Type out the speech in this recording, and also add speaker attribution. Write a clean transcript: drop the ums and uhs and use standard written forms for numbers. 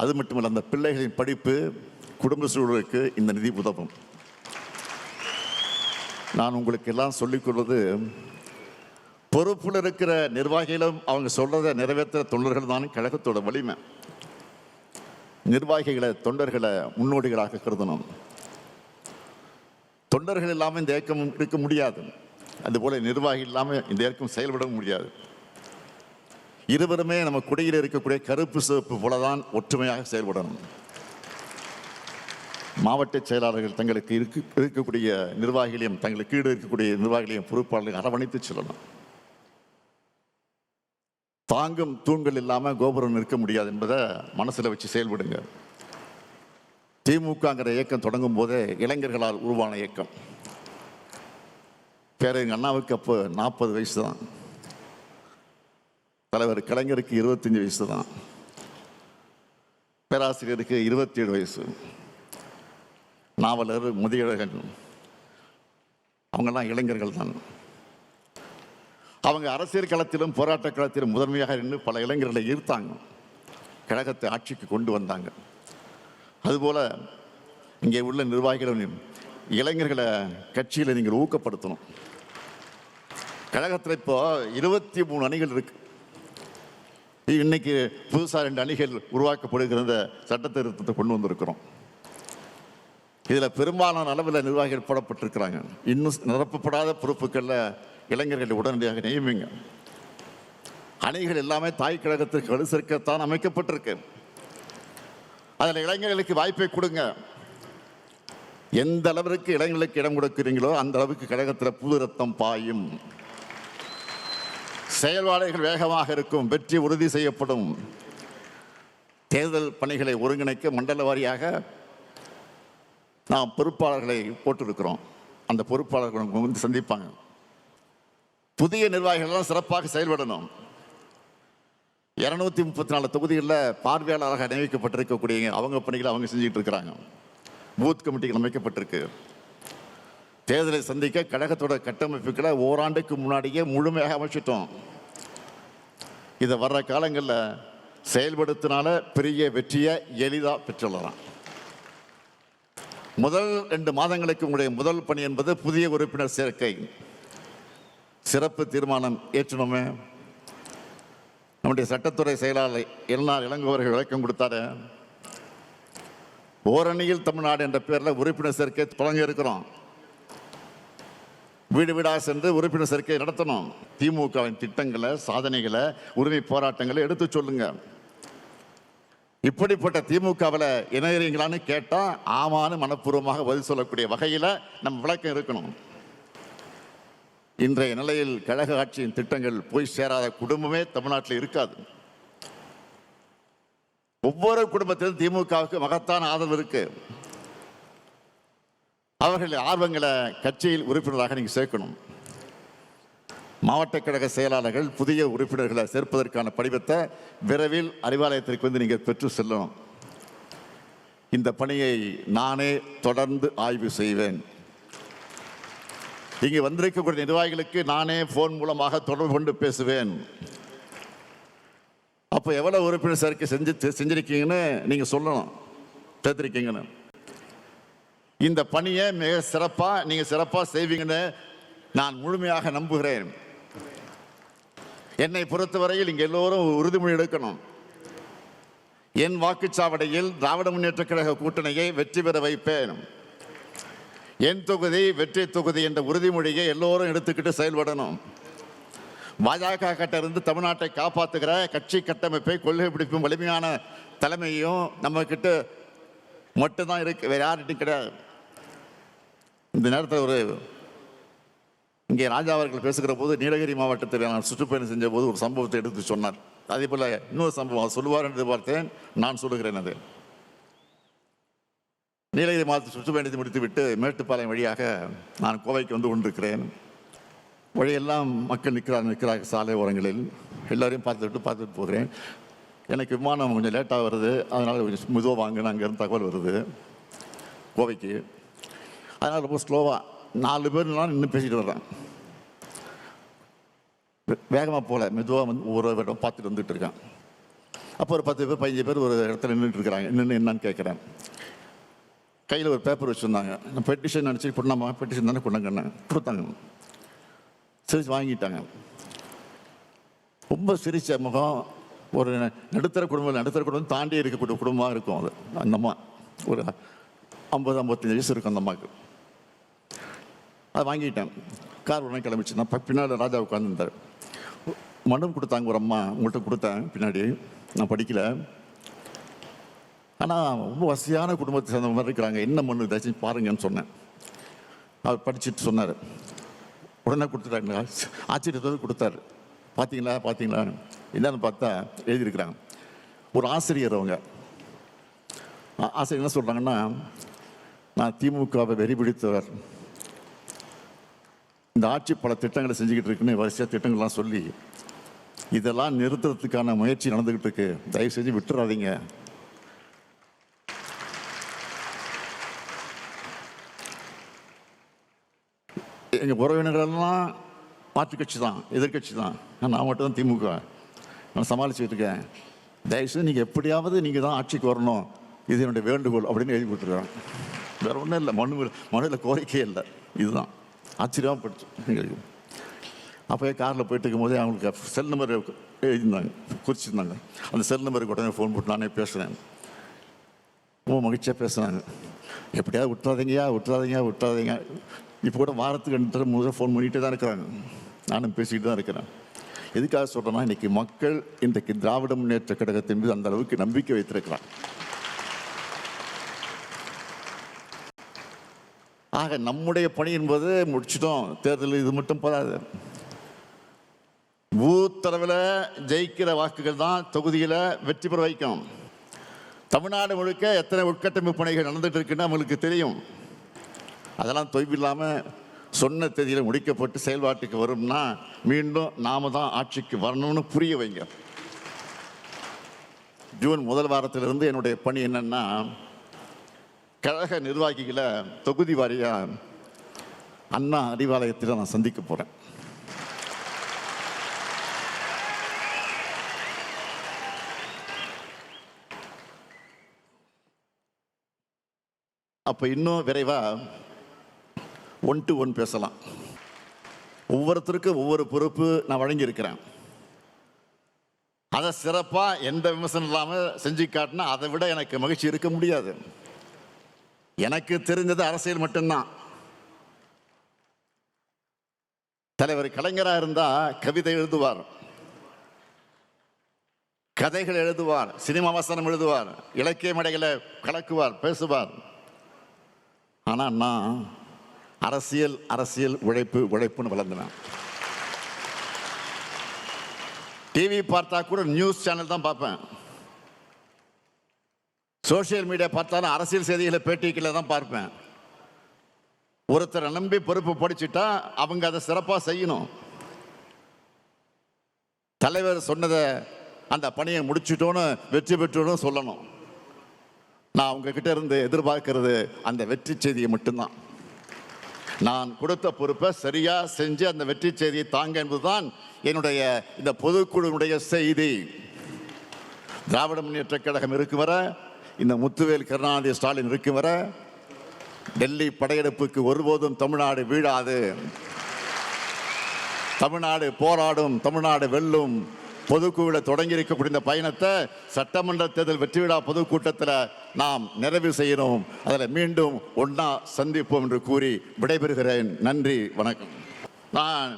Speaker 1: அது மட்டுமல்ல, அந்த பிள்ளைகளின் படிப்பு, குடும்ப சூழலுக்கு இந்த நிதி உதவும். நான் உங்களுக்கு எல்லாம் சொல்லிக்கொள்வது, பொறுப்பில் இருக்கிற நிர்வாகிகளும் அவங்க சொல்றதை நிறைவேற்ற தொண்டர்கள் தான் கழகத்தோட வலிமை. நிர்வாகிகளை, தொண்டர்களை முன்னோடிகளாக கருதணும். தொண்டர்கள் இல்லாமல் இந்த இயக்கம் இருக்க முடியாது. அதுபோல நிர்வாகி இல்லாமல் இந்த இயக்கம் செயல்பட முடியாது. இருவருமே நம்ம குடியில் இருக்கக்கூடிய கருப்பு சிவப்பு போலதான் ஒற்றுமையாக செயல்படணும். மாவட்ட செயலாளர்கள் தங்களுக்கு இருக்கக்கூடிய நிர்வாகிகளையும், தங்களுக்கு கீழே இருக்கக்கூடிய நிர்வாகிகளையும், பொறுப்பாளர்களையும் அரவணைத்து செல்லணும். தாங்கும் தூண்கள் இல்லாமல் கோபுரம் நிற்க முடியாது என்பதை மனசில் வச்சு செயல்படுங்க. திமுகங்கிற இயக்கம் தொடங்கும் போதே இளைஞர்களால் உருவான இயக்கம். பேரறிஞர் அண்ணாவுக்கு அப்போ 40 வயசு தான். தலைவர் கலைஞருக்கு 25 வயசு தான். பேராசிரியருக்கு 27 வயசு. நாவலர், முதியழகன், அவங்கெல்லாம் இளைஞர்கள் தான். அவங்க அரசியல் களத்திலும் போராட்ட களத்திலும் முதன்மையாக நின்று பல இளைஞர்களை ஈர்த்தாங்க, கழகத்தை ஆட்சிக்கு கொண்டு வந்தாங்க. அதுபோல் இங்கே உள்ள நிர்வாகிகளும் இளைஞர்களை கட்சியில் நீங்கள் ஊக்கப்படுத்தணும். கழகத்தில் இப்போ 23 அணிகள் இருக்கு. இன்னைக்கு புதுசாக 2 அணிகள் உருவாக்கப்படுகிற இந்த சட்ட திருத்தத்தை கொண்டு வந்திருக்கிறோம். இதில் பெரும்பாலான அளவில் நிர்வாகிகள் போடப்பட்டிருக்கிறாங்க. இன்னும் நிரப்பப்படாத பொறுப்புகளில் இளைஞர்களை உடனடியாக நியமிங்க. அணிகள் எல்லாமே தாய் கழகத்திற்கு வலு சேர்க்கத்தான் அமைக்கப்பட்டிருக்கு. அதில் இளைஞர்களுக்கு வாய்ப்பை கொடுங்க. எந்த அளவிற்கு இளைஞர்களுக்கு இடம் கொடுக்கிறீங்களோ அந்த அளவுக்கு கழகத்தில் புது ரத்தம் பாயும். செயல்பாடுகள் வேகமாக இருக்கும். வெற்றி உறுதி செய்யப்படும். தேர்தல் பணிகளை ஒருங்கிணைக்க மண்டல வாரியாக நாம் பொறுப்பாளர்களை போட்டிருக்கிறோம். அந்த பொறுப்பாளர்கள் வந்து சந்திப்பாங்க. புதிய நிர்வாகிகள் சிறப்பாக செயல்படணும். 234 தொகுதிகளில் பார்வையாளராக நியமிக்கப்பட்டிருக்கக்கூடிய அவங்க பணிகளை அவங்க செஞ்சுட்டு இருக்கிறாங்க. பூத் கமிட்டிகள் அமைக்கப்பட்டிருக்கு. தேர்தலை சந்திக்க கழகத்தோட கட்டமைப்புகளை ஓராண்டுக்கு முன்னாடியே முழுமையாக அமைச்சிட்டோம். இதை வர்ற காலங்களில் செயல்படுத்தினால பெரிய வெற்றியை எளிதாக பெற்றுள்ளலாம். முதல் 2 மாதங்களுக்கு உங்களுடைய முதல் பணி என்பது புதிய உறுப்பினர் சேர்க்கை. சிறப்பு தீர்மானம் ஏற்றணுமே. நம்முடைய சட்டத்துறை செயலாளர் எல்ஆர் இளங்கோவர்கள் விளக்கம் கொடுத்தாரு. ஓரணியில் தமிழ்நாடு என்ற பேரில் உறுப்பினர் சேர்க்கை தொடங்க இருக்கிறோம். வீடு வீடாக சென்று உறுப்பினர் சேர்க்கை நடத்தணும். திமுகவின் திட்டங்களை, சாதனைகளை, உரிமை போராட்டங்களை எடுத்து சொல்லுங்க. இப்படிப்பட்ட திமுகவில் இணையறீங்களான்னு கேட்டால் ஆமான்னு மனப்பூர்வமாக பதில் சொல்லக்கூடிய வகையில் நம்ம விளக்கம் இருக்கணும். இன்றைய நிலையில் கழக ஆட்சியின் திட்டங்கள் போய் சேராத குடும்பமே தமிழ்நாட்டில் இருக்காது. ஒவ்வொரு குடும்பத்திலும் திமுகவுக்கு மகத்தான ஆதரவு இருக்கு. அவர்கள் ஆர்வங்களை கட்சியில் உறுப்பினராக நீங்கள் சேர்க்கணும். மாவட்ட கழக செயலாளர்கள் புதிய உறுப்பினர்களை சேர்ப்பதற்கான படிவத்தை விரைவில் அறிவாலயத்திற்கு வந்து நீங்கள் பெற்று செல்லணும். இந்த பணியை நானே தொடர்ந்து ஆய்வு செய்வேன். இங்கே வந்திருக்கக்கூடிய நிர்வாகிகளுக்கு நானே போன் மூலமாக தொடர்பு கொண்டு பேசுவேன். அப்போ எவ்வளோ உறுப்பினர் சேர்க்கை செஞ்சிருக்கீங்கன்னு நீங்கள் சொல்லணும், சேர்த்திருக்கீங்கன்னு. இந்த பணியை மிக சிறப்பாக நீங்கள் சிறப்பாக செய்வீங்கன்னு நான் முழுமையாக நம்புகிறேன். என்னை பொறுத்தவரையில் இங்கே எல்லோரும் உறுதிமொழி எடுக்கணும். என் வாக்குச்சாவடியில் திராவிட முன்னேற்ற கழக கூட்டணியை வெற்றி பெற வைப்பேன். என் தொகுதி வெற்றி தொகுதி என்ற உறுதிமொழியை எல்லோரும் எடுத்துக்கிட்டு செயல்படணும். பாஜக கிட்ட இருந்து தமிழ்நாட்டை காப்பாற்றுகிற கட்சி கட்டமைப்பை, கொள்கை பிடிப்பும் வலிமையான தலைமையும் நம்ம கிட்ட மட்டும்தான் இருக்கு, வேற யார்கிட்டும் கிடையாது. இந்த நேரத்தில் இங்கே ராஜா அவர்கள் பேசுகிற போது நீலகிரி மாவட்டத்தில் நான் சுற்றுப்பயணம் செஞ்ச போது ஒரு சம்பவத்தை எடுத்து சொன்னார். அதே போல் இன்னொரு சம்பவம் சொல்லுவார் என்று பார்த்தேன், நான் சொல்லுகிறேன். அது நீலகிரி மாவட்ட சுற்றுப்பயணத்தை முடித்துவிட்டு மேட்டுப்பாளையம் வழியாக நான் கோவைக்கு வந்து கொண்டிருக்கிறேன். வழியெல்லாம் மக்கள் நிற்கிறார்கள் சாலை ஓரங்களில். எல்லாரையும் பார்த்துட்டு போகிறேன். எனக்கு விமானம் கொஞ்சம் லேட்டாக வருது, அதனால் கொஞ்சம் மெதுவாக வாங்கினு அங்கேருந்து தகவல் வருது கோவைக்கு. அதனால் ரொம்ப ஸ்லோவாக 4 பேர்லாம் நின்று பேசிட்டு வர்றேன். வேகமாக போகல, மெதுவாக வந்து ஒவ்வொரு இடம் பார்த்துட்டு வந்துட்டு இருக்கேன். அப்போ ஒரு 10 பேர் 15 பேர் ஒரு இடத்துல நின்றுட்டு இருக்கிறாங்க. நின்று என்னன்னு கேட்குறேன். கையில் ஒரு பேப்பர் வச்சுருந்தாங்க. நான் பெட்டிஷன் நினச்சி பொண்ணாமா பெட்டிஷன் தானே கொண்டாங்கண்ணே கொடுத்தாங்க. சிரிச்சு வாங்கிட்டாங்க. ரொம்ப சிரிச்ச முகம். ஒரு நடுத்தர குடும்பம் தாண்டி இருக்கக்கூடிய குடும்பமாக இருக்கும் அது. அந்த அம்மா ஒரு 50-55 வயசு இருக்கும் அந்த அம்மாவுக்கு. அதை வாங்கிட்டேன். கார் உடனே கிளம்பிச்சு. நான் பின்னால் ராஜா உட்காந்துருந்தார். மனு கொடுத்தாங்க ஒரு அம்மா, உங்கள்கிட்ட கொடுத்தேன் பின்னாடி. நான் படிக்கல, ஆனால் ரொம்ப வசதியான குடும்பத்தை சேர்ந்த மாதிரி இருக்கிறாங்க. என்ன மனு ஏதாச்சும் பாருங்கன்னு சொன்னேன். அவர் படிச்சுட்டு சொன்னார். உடனே கொடுத்துட்டாங்க. ஆச்சரியத்தோடு கொடுத்தாரு. பார்த்தீங்களா என்னன்னு பார்த்தா எழுதியிருக்கிறாங்க. ஒரு ஆசிரியர், அவங்க ஆசிரியர் என்ன சொல்கிறாங்கன்னா, நான் திமுகவை வெறி பிடித்தவர், இந்த ஆட்சி பல திட்டங்களை செஞ்சுக்கிட்டு இருக்குன்னு வரிசையாக திட்டங்கள்லாம் சொல்லி இதெல்லாம் நிறுத்துறதுக்கான முயற்சி நடந்துக்கிட்டு இருக்கு, தயவு செஞ்சு விட்டுறாதீங்க. எங்கள் உறவினர்களெல்லாம் மாற்றுக் கட்சி தான், எதிர்கட்சி தான். நான் மட்டும் தான் திமுக. நான் சமாளிச்சுட்டு இருக்கேன். தயவுசெய்து நீங்கள் எப்படியாவது நீங்கள் தான் ஆட்சிக்கு வரணும், இது என்னுடைய வேண்டுகோள் அப்படின்னு எழுதி கொடுத்துருக்காங்க. வேற ஒன்றும் இல்லை, மனுவில் கோரிக்கையே இல்லை. இதுதான் ஆச்சரியமாக படிச்சு எங்களுக்கு. அப்போயே காரில் போயிட்டு இருக்கும்போதே அவங்களுக்கு செல் நம்பர் எழுதியிருந்தாங்க, குறிச்சிருந்தாங்க. அந்த செல் நம்பருக்கு உடனே ஃபோன் போட்டு நானே பேசுகிறேன். ரொம்ப மகிழ்ச்சியாக பேசுனாங்க. எப்படியாவது விட்டுறாதீங்க. இப்போ கூட வாரத்துக்கு 2 முறை ஃபோன் பண்ணிகிட்டே தான் இருக்கிறாங்க. நானும் பேசிக்கிட்டு தான் இருக்கிறேன். எதுக்காக சொல்கிறேன்னா, இன்றைக்கி மக்கள் இன்றைக்கு திராவிட முன்னேற்ற கழகத்தின் மீது அந்த அளவுக்கு நம்பிக்கை வைத்திருக்கிறார். ஆக நம்முடைய பணி என்பது முடிச்சிட்டோம். தேர்தல் இது மட்டும் போதாது. பூத்தளவில் ஜெயிக்கிற வாக்குகள் தான் தொகுதியில் வெற்றி பெற வைக்கும். தமிழ்நாடு முழுக்க எத்தனை உட்கட்டமைப்பு பணிகள் நடந்துட்டு இருக்குன்னு நம்மளுக்கு தெரியும். அதெல்லாம் தொய்வில்லாமல் சொன்ன தேதியில் முடிக்கப்பட்டு செயல்பாட்டுக்கு வரும்னா மீண்டும் நாம தான் ஆட்சிக்கு வரணும்னு புரிய வைங்க. ஜூன் முதல் வாரத்திலிருந்து என்னுடைய பணி என்னன்னா, கழக நிர்வாகிகளை தொகுதி வாரியாக அண்ணா அறிவாலயத்தில் நான் சந்திக்க போகிறேன். அப்போ இன்னும் விரைவாக 1-to-1 பேசலாம். ஒவ்வொருத்தருக்கும் ஒவ்வொரு பொறுப்பு நான் வழங்கியிருக்கிறேன். அதை சிறப்பாக எந்த விமர்சனம் இல்லாமல் செஞ்சு காட்டினா அதை விட எனக்கு மகிழ்ச்சி இருக்க முடியாது. எனக்கு தெரிஞ்சது அரசியல் மட்டும்தான். தலைவர் கலைஞராக இருந்தால் கவிதை எழுதுவார், கதைகள் எழுதுவார், சினிமா வசனம் எழுதுவார், இலக்கிய மேடைகளை கலக்குவார், பேசுவார். ஆனால் நான் அரசியல் உழைப்புன்னு வளர்ந்தேன். டிவி பார்த்தா கூட நியூஸ் சேனல் தான் பார்ப்பேன். சோசியல் மீடியா பார்த்தாலும் அரசியல் செய்திகளை பேட்டிகளை தான் பார்ப்பேன். ஒருத்தரை நம்பி பொறுப்பு படிச்சுட்டா அவங்க அதை சிறப்பாக செய்யணும். தலைவர் சொன்னதை அந்த பணியை முடிச்சுட்டோன்னு வெற்றி பெற்றோன்னு சொல்லணும். நான் உங்ககிட்ட இருந்து எதிர்பார்க்கிறது அந்த வெற்றி செய்தியை மட்டும்தான். நான் கொடுத்த பொறுப்பை சரியா செஞ்சு அந்த வெற்றி செய்தியை தாங்க என்பதுதான் என்னுடைய இந்த பொதுக்குழுவுடைய செய்தி. திராவிட முன்னேற்ற கழகம் இருக்கும் வரை, இந்த முத்துவேல் கருணாநிதி ஸ்டாலின் இருக்கும் வரை, டெல்லி படையெடுப்புக்கு ஒருபோதும் தமிழ்நாடு வீழாது. தமிழ்நாடு போராடும், தமிழ்நாடு வெல்லும். பொதுக்குழுவில் தொடங்கி இருக்கக்கூடிய இந்த பயணத்தை சட்டமன்ற தேர்தல் வெற்றி விழா பொதுக்கூட்டத்தில் நாம் நிறைவு செய்யணும். அதில் மீண்டும் ஒன்றா சந்திப்போம் என்று கூறி விடைபெறுகிறேன். நன்றி, வணக்கம். நான்